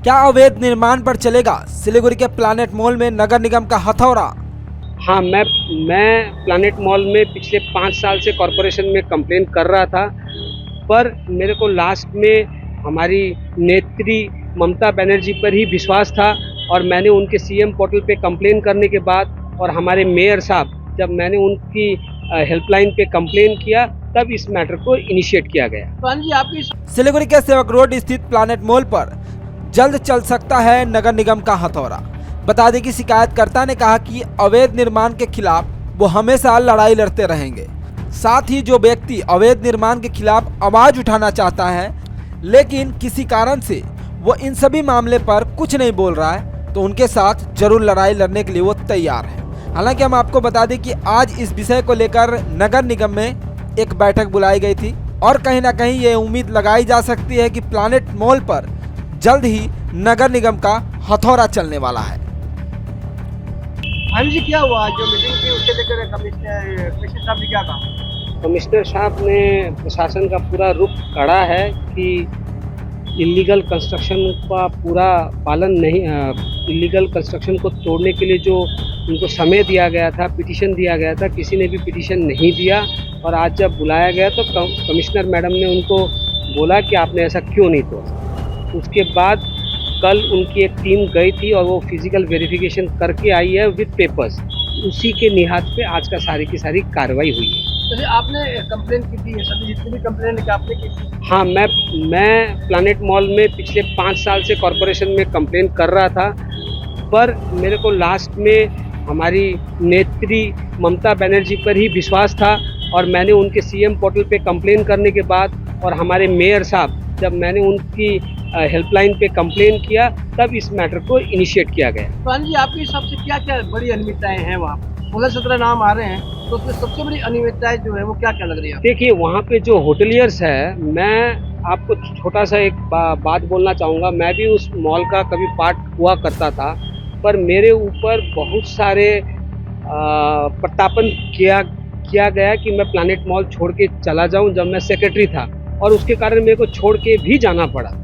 क्या अवैध निर्माण पर चलेगा सिलीगुड़ी के प्लैनेट मॉल में नगर निगम का हथौड़ा? हाँ, मैं प्लैनेट मॉल में पिछले 5 साल से कॉरपोरेशन में कंप्लेन कर रहा था, पर मेरे को लास्ट में हमारी नेत्री ममता बनर्जी पर ही विश्वास था और मैंने उनके सीएम पोर्टल पे कंप्लेन करने के बाद और हमारे मेयर साहब जब मैंने उनकी हेल्पलाइन पे कंप्लेन किया तब इस मैटर को इनिशिएट किया गया। सिलीगुड़ी के सेवक रोड स्थित प्लैनेट मॉल पर जल्द चल सकता है नगर निगम का हथौड़ा। बता दें कि शिकायतकर्ता ने कहा कि अवैध निर्माण के खिलाफ वो हमेशा लड़ाई लड़ते रहेंगे। साथ ही जो व्यक्ति अवैध निर्माण के खिलाफ आवाज उठाना चाहता है लेकिन किसी कारण से वो इन सभी मामले पर कुछ नहीं बोल रहा है तो उनके साथ जरूर लड़ाई लड़ने के लिए वो तैयार है। हालांकि हम आपको बता दें कि आज इस विषय को लेकर नगर निगम में एक बैठक बुलाई गई थी और कहीं ना कहीं ये उम्मीद लगाई जा सकती है कि प्लैनेट मॉल पर जल्द ही नगर निगम का हथौड़ा चलने वाला है। हाँ जी, क्या हुआ जो मीटिंग थी उसके लेकर कमिश्नर साहब ने क्या कहा? कमिश्नर साहब ने प्रशासन का पूरा रुख कड़ा है कि इलीगल कंस्ट्रक्शन का पूरा पालन नहीं, इलीगल कंस्ट्रक्शन को तोड़ने के लिए जो उनको समय दिया गया था, पिटीशन दिया गया था, किसी ने भी पिटीशन नहीं दिया और आज जब बुलाया गया तो कमिश्नर मैडम ने उनको बोला कि आपने ऐसा क्यों नहीं तोड़ा। उसके बाद कल उनकी एक टीम गई थी और वो फिजिकल वेरिफिकेशन करके आई है विद पेपर्स। उसी के निहात पे आज का सारी की सारी कार्रवाई हुई है। तो आपने कंप्लेन की थी, सभी जितनी भी कंप्लेन आपने की थी? हाँ, मैं प्लैनेट मॉल में पिछले 5 साल से कॉरपोरेशन में कंप्लेन कर रहा था, पर मेरे को लास्ट में हमारी नेत्री ममता बनर्जी पर ही विश्वास था और मैंने उनके सीएम पोर्टल पे कंप्लेन करने के बाद और हमारे मेयर साहब जब मैंने उनकी हेल्पलाइन पे कंप्लेन किया तब इस मैटर को इनिशिएट किया गया। तो जी, आपके हिसाब से क्या क्या बड़ी अनियमितताएं हैं वहाँ? 16-17 नाम आ रहे हैं तो उसमें सबसे बड़ी अनियमितताएं जो है वो क्या क्या लग रही है? देखिए, वहाँ पे जो होटलियर्स है, मैं आपको छोटा सा एक बात बोलना चाहूँगा। मैं भी उस मॉल का कभी पार्ट हुआ करता था, पर मेरे ऊपर बहुत सारे प्रतापन किया गया कि मैं प्लैनेट मॉल छोड़ के चला जाऊं जब मैं सेक्रेटरी था और उसके कारण मेरे को छोड़ के भी जाना पड़ा।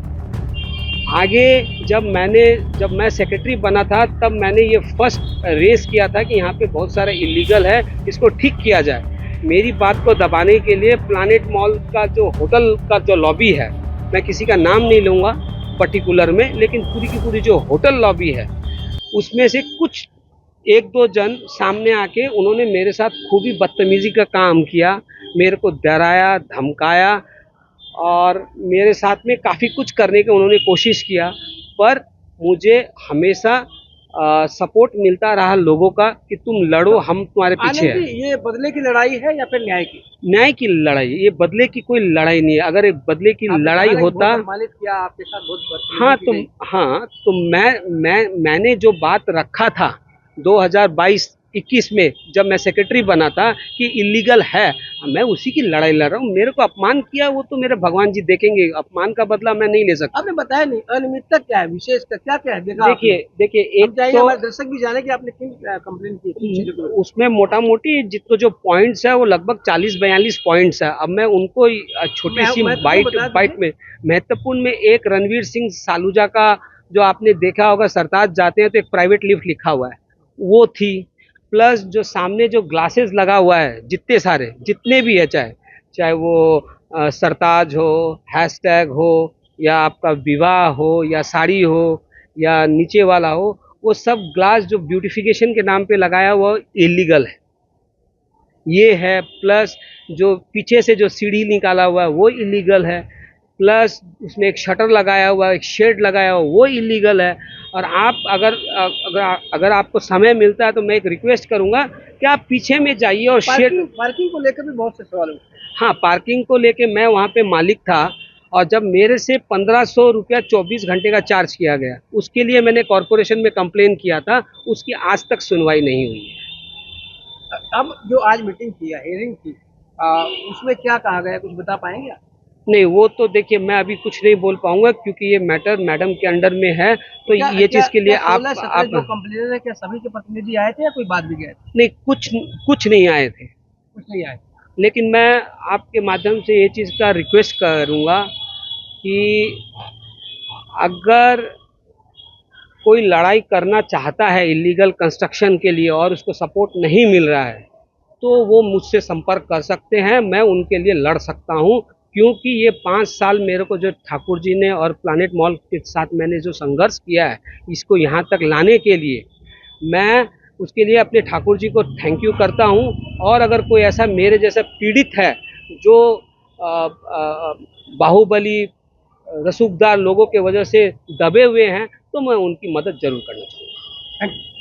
आगे जब मैं सेक्रेटरी बना था तब मैंने ये फर्स्ट रेस किया था कि यहाँ पे बहुत सारा इलीगल है, इसको ठीक किया जाए। मेरी बात को दबाने के लिए प्लैनेट मॉल का जो होटल का जो लॉबी है, मैं किसी का नाम नहीं लूँगा पर्टिकुलर में, लेकिन पूरी की पूरी जो होटल लॉबी है उसमें से कुछ 1-2 जन सामने आके उन्होंने मेरे साथ खूब ही बदतमीजी का काम किया, मेरे को डराया, धमकाया और मेरे साथ में काफ़ी कुछ करने की उन्होंने कोशिश किया, पर मुझे हमेशा सपोर्ट मिलता रहा लोगों का कि तुम लड़ो, हम तुम्हारे पीछे हैं। ये बदले की लड़ाई है या फिर न्याय की? न्याय की लड़ाई, ये बदले की कोई लड़ाई नहीं है। अगर एक बदले की लड़ाई होता, सम्मानित किया आपके साथ बहुत। हाँ तो मैंने जो बात रखा था 2022-21 में जब मैं सेक्रेटरी बना था कि इलीगल है, मैं उसी की लड़ाई लड़ रहा हूँ। मेरे को अपमान किया वो तो मेरे भगवान जी देखेंगे, अपमान का बदला मैं नहीं ले सकता। आपने बताया नहीं अनियमितता क्या है, विशेष क्या क्या है? देखिए एक तो हमारे दर्शक भी जाने कि आपने किन कंप्लेन की। उसमें मोटा मोटी जितने जो पॉइंट्स है वो लगभग 40-42 पॉइंट्स है। अब मैं उनको छोटी सी बाइट में महत्वपूर्ण में एक रणवीर सिंह सालूजा का जो आपने देखा होगा, सरताज जाते हैं तो एक प्राइवेट लिफ्ट लिखा हुआ है, वो थी। प्लस जो सामने जो ग्लासेस लगा हुआ है, जितने भी है, चाहे वो सरताज हो, हैशटैग हो या आपका विवाह हो या साड़ी हो या नीचे वाला हो, वो सब ग्लास जो ब्यूटिफिकेशन के नाम पे लगाया हुआ इलीगल है, ये है। प्लस जो पीछे से जो सीढ़ी निकाला हुआ है वो इलीगल है। प्लस उसमें एक शटर लगाया हुआ है, एक शेड लगाया हुआ, वो इलीगल है। और आप अगर आपको समय मिलता है तो मैं एक रिक्वेस्ट करूंगा कि आप पीछे में जाइए और पार्किंग को लेकर भी बहुत से सवाल हैं। हाँ, पार्किंग को लेकर मैं वहाँ पे मालिक था और जब मेरे से 1500 रुपया 24 घंटे का चार्ज किया गया, उसके लिए मैंने कॉरपोरेशन में कंप्लेन किया था, उसकी आज तक सुनवाई नहीं हुई है। अब जो आज मीटिंग की है, हियरिंग की, उसमें क्या कहा गया, कुछ बता पाएंगे आप? नहीं, वो तो देखिए मैं अभी कुछ नहीं बोल पाऊंगा क्योंकि ये मैटर मैडम के अंडर में है, तो ये चीज के लिए आप जो कंप्लेनर है, क्या सभी के प्रतिनिधि आए थे या कोई बाद भी गए थे? नहीं, कुछ नहीं आए थे, लेकिन मैं आपके माध्यम से ये चीज का रिक्वेस्ट करूंगा कि अगर कोई लड़ाई करना चाहता है इलीगल कंस्ट्रक्शन के लिए और उसको सपोर्ट नहीं मिल रहा है तो वो मुझसे संपर्क कर सकते हैं, मैं उनके लिए लड़ सकता हूं। क्योंकि ये 5 साल मेरे को जो ठाकुर जी ने और प्लानेट मॉल के साथ मैंने जो संघर्ष किया है इसको यहाँ तक लाने के लिए, मैं उसके लिए अपने ठाकुर जी को थैंक यू करता हूँ। और अगर कोई ऐसा मेरे जैसा पीड़ित है जो बाहुबली रसूखदार लोगों के वजह से दबे हुए हैं तो मैं उनकी मदद जरूर करना चाहूँगा।